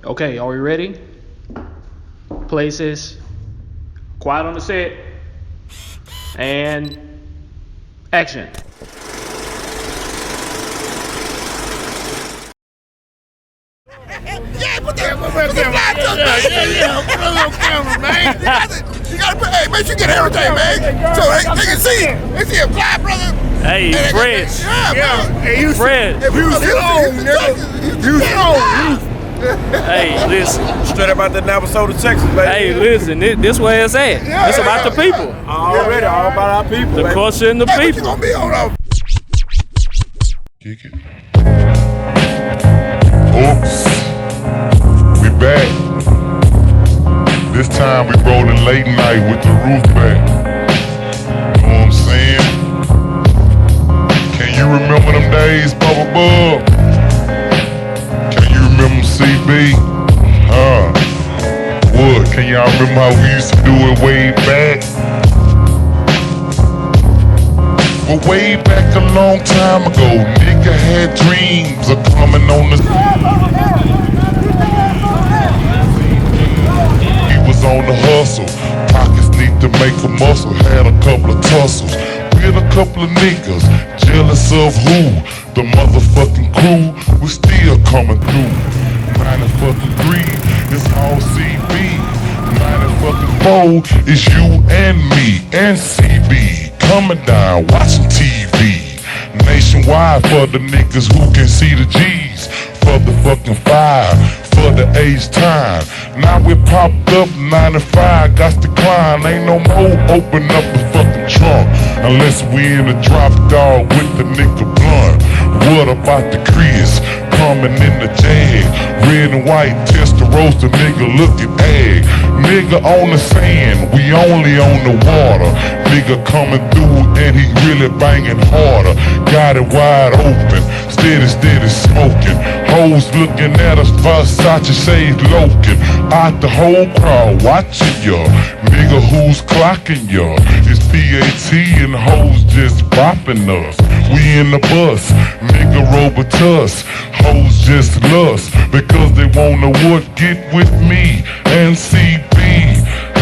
Okay, are we ready? Places. Quiet on the set. And action. Yeah, put the flag up, man. Yeah, put a little camera, man. You gotta put, hey, make sure you get everything, man. So they can see it. They see a fly, brother. Hey, fresh. Yeah, man. Hey, you fresh. If you was home, nigga. You was home. Hey, listen. Straight up out the Navasota, Texas, baby. Hey, listen. This where it's at. It's about the people. Already, all about our people. The baby. culture and the Hey, people. what you gonna be on our... Kick it. Oops. We back. This time we rolling late night with the roof back. Know what I'm saying? Can you remember them days, Bubba Bub? Can you remember CB? What? Can y'all remember how we used to do it way back? Well, way back a long time ago, nigga had dreams of coming on the... He was on the hustle, pockets need to make a muscle, had a couple of tussles with a couple of niggas, jealous of who? The motherfucking crew was still coming through. 93, it's all CB. 94 is you and me and CB. Coming down, watching TV. Nationwide for the niggas who can see the G's. For the fucking 5, for the age time. Now we popped up, 95, got to climb. Ain't no more open up the fucking trunk. Unless we in a drop dog with the nigga blunt. What about the Chris? Coming in the Jag. Red and white, test the roast, the nigga looking egg. Nigga on the sand, we only on the water. Nigga coming through and he really banging harder. Got it wide open, steady smoking. Hoes looking at us, Versace shades loking. Out the whole crowd watching ya. Nigga who's clocking ya? It's PAT and hoes just bopping us. We in the bus, nigga Robotus. Hoes just lust because they wanna what get with me and CB.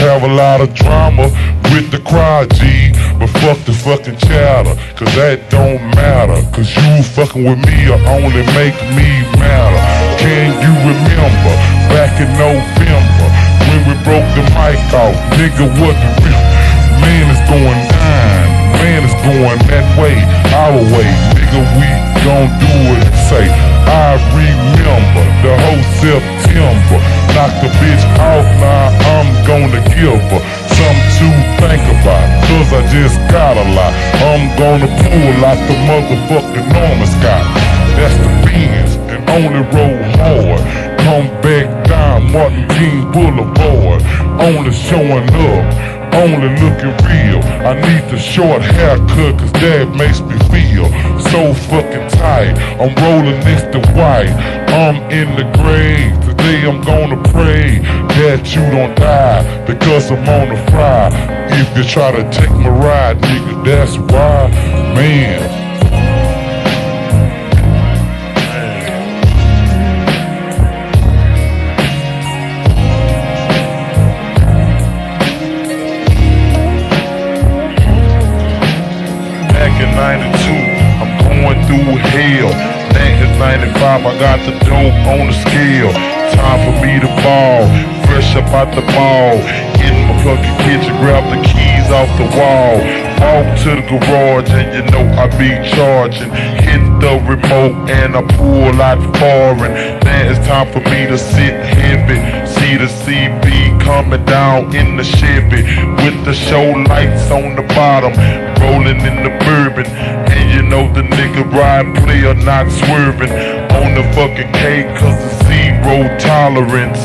Have a lot of drama with the crowd, G. But fuck the fucking chatter, cause that don't matter. Cause you fucking with me or only make me matter. Can you remember back in November when we broke the mic off? Nigga, what the real man is going down. Man is going that way, our way. Nigga, we gon' do what it say. I remember the whole September. Knock the bitch off, now I'm gonna give her something to think about, cause I just got a lot. I'm gonna pull out the motherfucking Norman Scott. That's the Benz, and only roll hard. Come back down Martin King Boulevard. Only showing up, only looking real. I need the short haircut cause that makes me feel so fucking tight. I'm rolling next to white, I'm in the grave. Today I'm gonna pray that you don't die because I'm on the fry. If you try to take my ride, nigga, that's why, man. Back in 92, I'm going through hell. Back in 95, I got the dope on the scale. Time for me to ball, fresh up out the ball. In my fucking kitchen, grab the keys off the wall. Walk to the garage and you know I be charging. Hit the remote and I pull out foreign. Now it's time for me to sit heavy. See the CB coming down in the Chevy with the show lights on the bottom, rolling in the bourbon. And you know the nigga ride player not swerving on the fucking K cause the zero tolerance.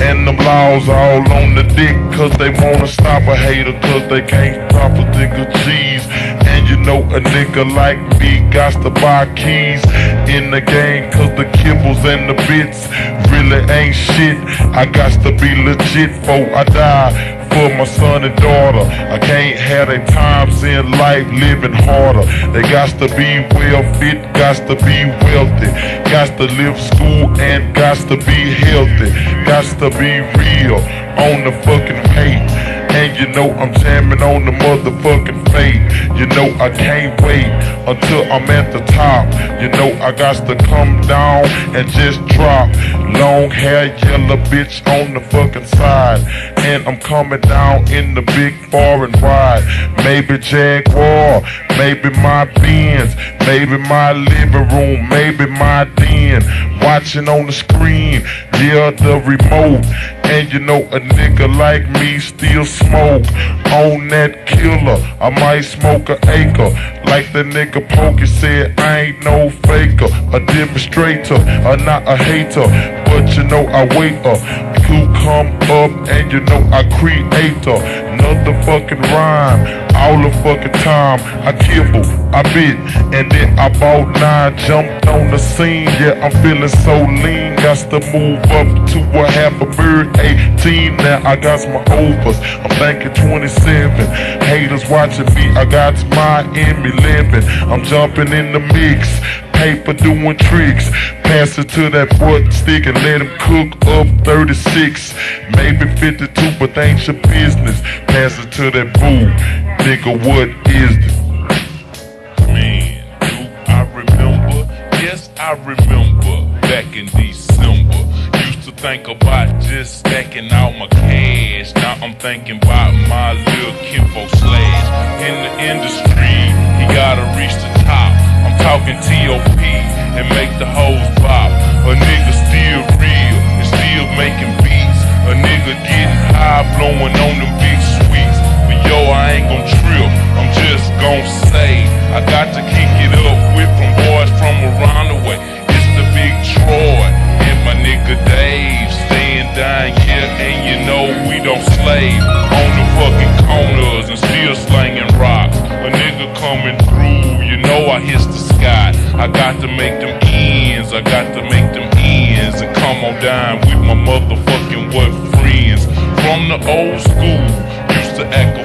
And them laws all on the dick cause they wanna stop a hater cause they can't stop a nigga cheese. And you know a nigga like me got to buy keys in the game cause the kibbles and the bits really ain't shit. I got to be legit before I die. for my son and daughter. I can't have their times in life living harder. They got to be well fit, got to be wealthy, got to live school and got to be healthy, got to be real on the fucking page. And you know I'm jamming on the motherfucking fate. You know I can't wait until I'm at the top. You know I got to come down and just drop. Long hair, yellow bitch on the fucking side. And I'm coming down in the big far and wide. Maybe Jaguar, maybe my Benz, maybe my living room, maybe my den. Watching on the screen, yeah, the remote. And you know a nigga like me still smoke on that killer. I might smoke an acre. Like the nigga Pokey said, I ain't no faker, a demonstrator, or not a hater. But you know I wait up, you come up, and you know I create another fucking rhyme. All the fucking time, I kibble, I bit, and then I bought 9, jumped on the scene. Yeah, I'm feeling so lean, got to move up to a half a bird 18. Now I got my overs, I'm thinking 27. Haters watching me, I got my M11. I'm jumping in the mix, paper doing tricks. Pass it to that butt stick and let him cook up 36, maybe 52, but ain't your business. Pass it to that boo, nigga, what is this? Man, do I remember? Yes, I remember back in December. Used to think about just stacking out my cash. Now I'm thinking about my little kinfolk slash. In the industry, he gotta reach the top. I'm talking T.O.P. and make the hoes pop. A nigga still real and still making beats. A nigga getting high, blowing on them big sweets. But yo, I ain't gon' trip, I'm just gon' say I got to kick it up with them boys from around the way. It's the big Troy and my nigga Dave staying down here, and you know we don't slave on the fucking corners and still slanging rocks. A nigga coming through, you know I hits the sky. I got to make them ends, I got to make them ends, and come on down with my motherfucking what friends from the old school. Used to act